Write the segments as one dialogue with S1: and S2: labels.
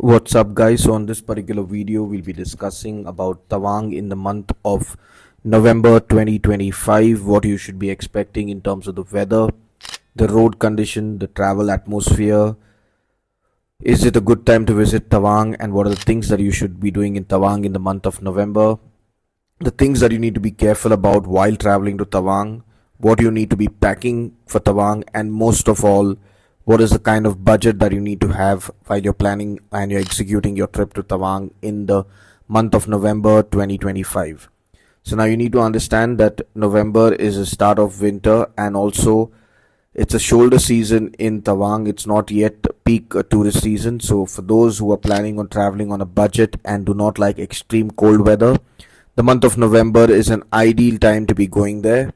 S1: What's up guys? So on this particular video we'll be discussing about Tawang in the month of November 2025, what you should be expecting in terms of the weather, the road condition, the travel atmosphere. Is it a good time to visit Tawang, and what are the things that you should be doing in Tawang in the month of November? The things that you need to be careful about while traveling to Tawang, what you need to be packing for Tawang, and most of all, what is the kind of budget that you need to have while you're planning and you're executing your trip to Tawang in the month of November 2025. So now you need to understand that November is the start of winter, and also it's a shoulder season in Tawang. It's not yet peak tourist season. So for those who are planning on traveling on a budget and do not like extreme cold weather, the month of November is an ideal time to be going there.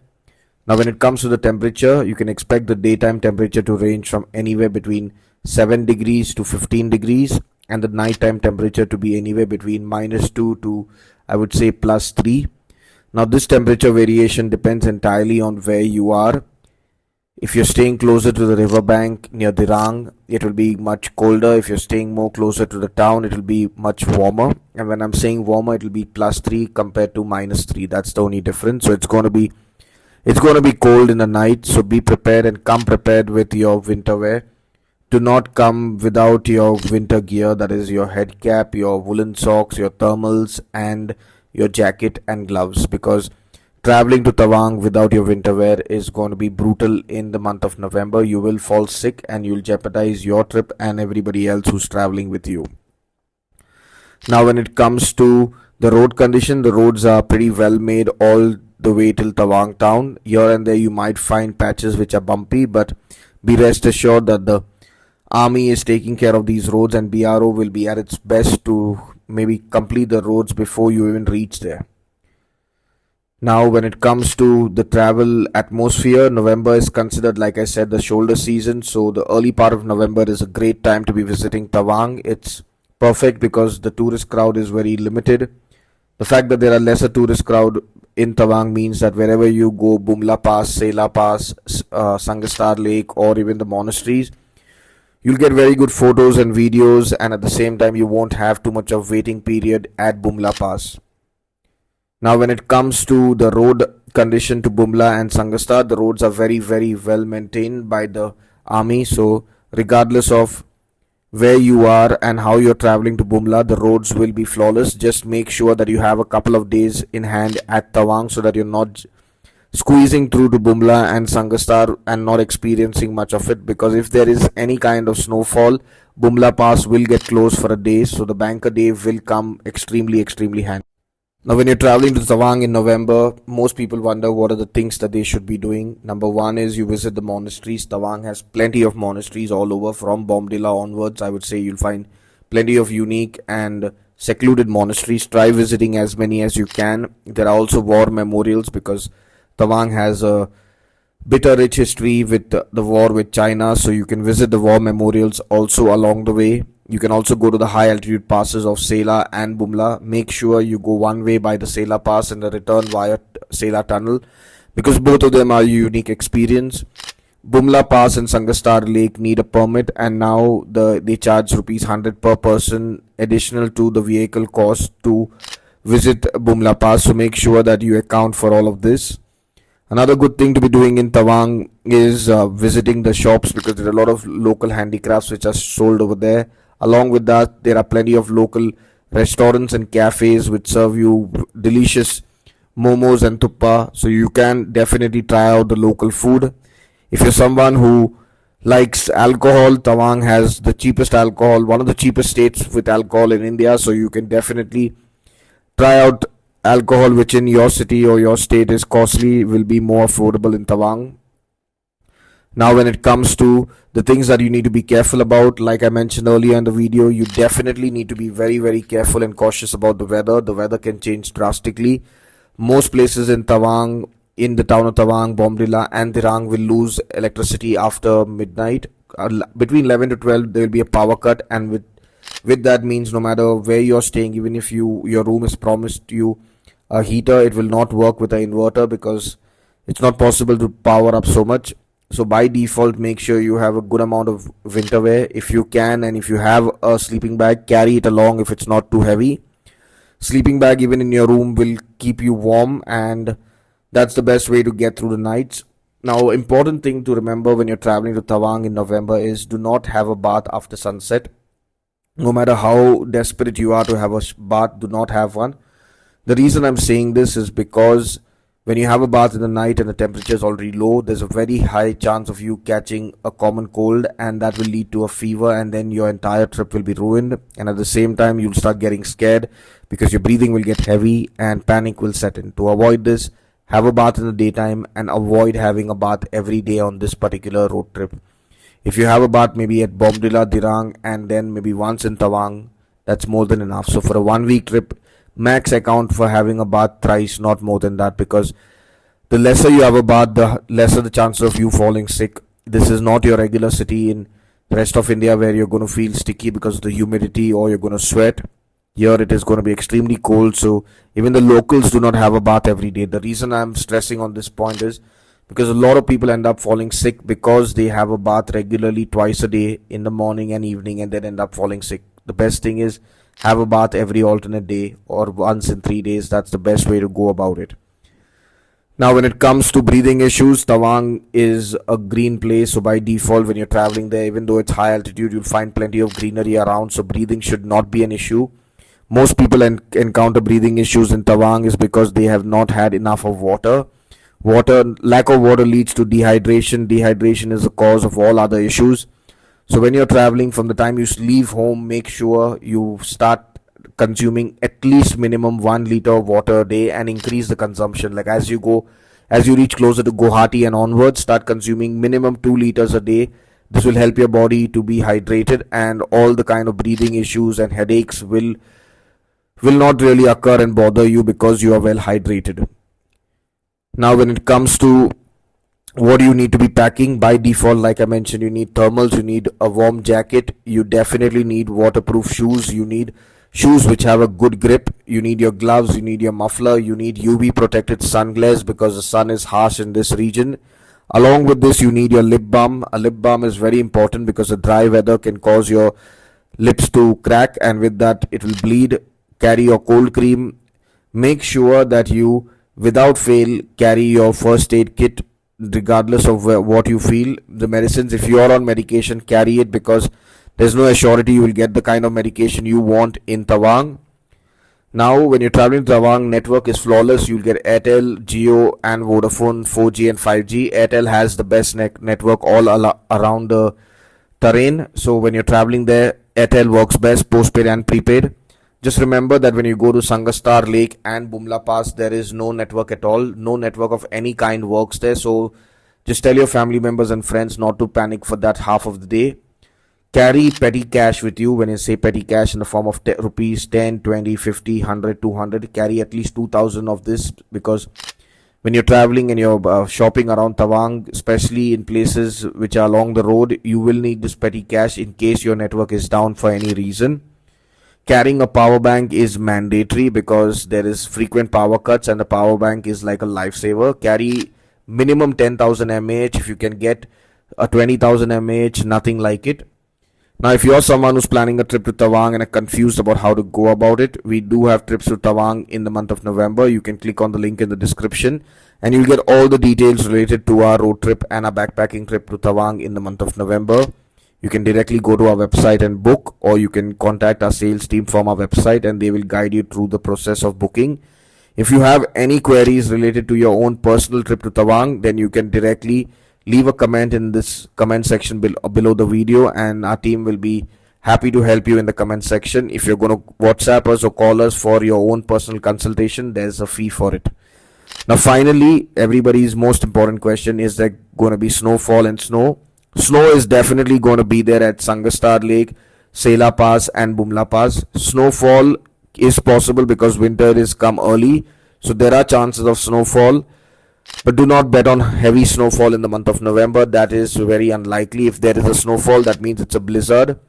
S1: Now when it comes to the temperature, you can expect the daytime temperature to range from anywhere between 7 degrees to 15 degrees, and the nighttime temperature to be anywhere between -2 to, I would say, +3. Now this temperature variation depends entirely on where you are. If you're staying closer to the riverbank near Dirang, it will be much colder. If you're staying more closer to the town, it will be much warmer. And when I'm saying warmer, it will be +3 compared to -3. That's the only difference. So it's going to be cold in the night, so be prepared and come prepared with your winter wear. Do not come without your winter gear, that is your head cap, your woolen socks, your thermals, and your jacket and gloves, because traveling to Tawang without your winter wear is going to be brutal in the month of November. You will fall sick and you'll jeopardize your trip and everybody else who's traveling with you. Now when it comes to the road condition, the roads are pretty well made all the way till Tawang town. Here and there you might find patches which are bumpy, but be rest assured that the army is taking care of these roads, and BRO will be at its best to maybe complete the roads before you even reach there. Now when it comes to the travel atmosphere, November is considered, like I said, the shoulder season. So the early part of November is a great time to be visiting Tawang. It's perfect because the tourist crowd is very limited. The fact that there are lesser tourist crowd in Tawang means that wherever you go, Bumla Pass, Sela Pass, Sangastar Lake, or even the monasteries, you'll get very good photos and videos, and at the same time you won't have too much of waiting period at Bumla Pass. Now when it comes to the road condition to Bumla and Sangastar, the roads are very well maintained by the army. So regardless of where you are and how you're traveling to Bumla, the roads will be flawless. Just make sure that you have a couple of days in hand at Tawang so that you're not squeezing through to Bumla and Sangastar and not experiencing much of it, because if there is any kind of snowfall, Bumla Pass will get closed for a day, so the banker day will come extremely handy. Now when you're traveling to Tawang in November, most people wonder what are the things that they should be doing. Number one is you visit the monasteries. Tawang has plenty of monasteries all over. From Bomdila onwards, I would say you'll find plenty of unique and secluded monasteries. Try visiting as many as you can. There are also war memorials, because Tawang has a bitter rich history with the war with China, so you can visit the war memorials also along the way. You can also go to the high altitude passes of Sela and Bumla. Make sure you go one way by the Sela pass and the return via Sela tunnel, because both of them are a unique experience. Bumla pass and Sangastar Lake need a permit, and now they charge ₹100 per person additional to the vehicle cost to visit Bumla pass, so make sure that you account for all of this. Another good thing to be doing in Tawang is visiting the shops, because there are a lot of local handicrafts which are sold over there. Along with that, there are plenty of local restaurants and cafes which serve you delicious momos and tuppa, so you can definitely try out the local food. If you're someone who likes alcohol, Tawang has the cheapest alcohol, one of the cheapest states with alcohol in India, so you can definitely try out alcohol which in your city or your state is costly, will be more affordable in Tawang. Now when it comes to the things that you need to be careful about, like I mentioned earlier in the video, you definitely need to be very careful and cautious about the weather. The weather can change drastically. Most places in Tawang, in the town of Tawang, Bomdila and Dirang, will lose electricity after midnight. Between 11 to 12 there will be a power cut, and with that means no matter where you're staying, even if your room is promised you a heater, it will not work with an inverter, because it's not possible to power up so much. So by default, make sure you have a good amount of winter wear if you can, and if you have a sleeping bag, carry it along if it's not too heavy. Sleeping bag even in your room will keep you warm, and that's the best way to get through the nights. Now, important thing to remember when you're traveling to Tawang in November is do not have a bath after sunset. No matter how desperate you are to have a bath, do not have one. The reason I'm saying this is because when you have a bath in the night and the temperature is already low, there's a very high chance of you catching a common cold, and that will lead to a fever, and then your entire trip will be ruined. And at the same time, you'll start getting scared because your breathing will get heavy and panic will set in. To avoid this, have a bath in the daytime and avoid having a bath every day on this particular road trip. If you have a bath maybe at Bomdila, Dirang, and then maybe once in Tawang, that's more than enough. So for a 1 week trip, max account for having a bath thrice, not more than that, because the lesser you have a bath, the lesser the chances of you falling sick. This is not your regular city in the rest of India where you're going to feel sticky because of the humidity or you're going to sweat. Here it is going to be extremely cold, so even the locals do not have a bath every day. The reason I'm stressing on this point is because a lot of people end up falling sick because they have a bath regularly twice a day in the morning and evening, and then end up falling sick. The best thing is have a bath every alternate day or once in 3 days. That's the best way to go about it. Now, when it comes to breathing issues, Tawang is a green place, so by default, when you're traveling there, even though it's high altitude, you'll find plenty of greenery around, so breathing should not be an issue. Most people encounter breathing issues in Tawang is because they have not had enough of water. Lack of water leads to dehydration. Dehydration is the cause of all other issues. So when you're traveling, from the time you leave home, make sure you start consuming at least minimum 1 liter of water a day and increase the consumption. Like as you reach closer to Guwahati and onwards, start consuming minimum 2 liters a day. This will help your body to be hydrated, and all the kind of breathing issues and headaches will not really occur and bother you because you are well hydrated. Now, when it comes to what do you need to be packing, by default, like I mentioned, you need thermals, you need a warm jacket, you definitely need waterproof shoes, you need shoes which have a good grip, you need your gloves, you need your muffler, you need UV protected sunglasses because the sun is harsh in this region. Along with this, you need your lip balm. A lip balm is very important because the dry weather can cause your lips to crack, and with that it will bleed. Carry your cold cream. Make sure that you, without fail, carry your first aid kit regardless of what you feel. The medicines, if you are on medication, carry it because there's no assurity you will get the kind of medication you want in Tawang. Now, when you're traveling to Tawang, network is flawless. You'll get Airtel, Jio and Vodafone 4G and 5G. Airtel has the best network all around the terrain. So when you're traveling there, Airtel works best, postpaid and prepaid. Just remember that when you go to Sangastar Lake and Bumla Pass, there is no network at all. No network of any kind works there. So just tell your family members and friends not to panic for that half of the day. Carry petty cash with you. When I say petty cash, in the form of rupees 10, 20, 50, 100, 200, carry at least 2000 of this, because when you're traveling and you're shopping around Tawang, especially in places which are along the road, you will need this petty cash in case your network is down for any reason. Carrying a power bank is mandatory because there is frequent power cuts and the power bank is like a lifesaver. Carry minimum 10,000 mAh. If you can get a 20,000 mAh, nothing like it. Now, if you're someone who's planning a trip to Tawang and are confused about how to go about it, we do have trips to Tawang in the month of November. You can click on the link in the description and you'll get all the details related to our road trip and our backpacking trip to Tawang in the month of November. You can directly go to our website and book, or you can contact our sales team from our website and they will guide you through the process of booking. If you have any queries related to your own personal trip to Tawang, then you can directly leave a comment in this comment section below the video, and our team will be happy to help you in the comment section. If you're going to WhatsApp us or call us for your own personal consultation, there's a fee for it. Now, finally, everybody's most important question: is there going to be snowfall and snow? Snow is definitely going to be there at Sangastar Lake, Sela Pass and Bumla Pass. Snowfall is possible because winter is come early, so there are chances of snowfall. But do not bet on heavy snowfall in the month of November. That is very unlikely. If there is a snowfall, that means it's a blizzard.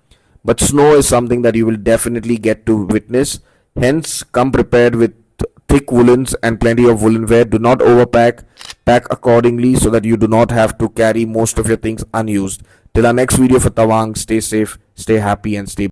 S1: But snow is something that you will definitely get to witness. Hence, come prepared with thick woolens and plenty of woolen wear. Do not overpack. pack accordingly so that you do not have to carry most of your things unused. Till our next video for Tawang, stay safe, stay happy, and stay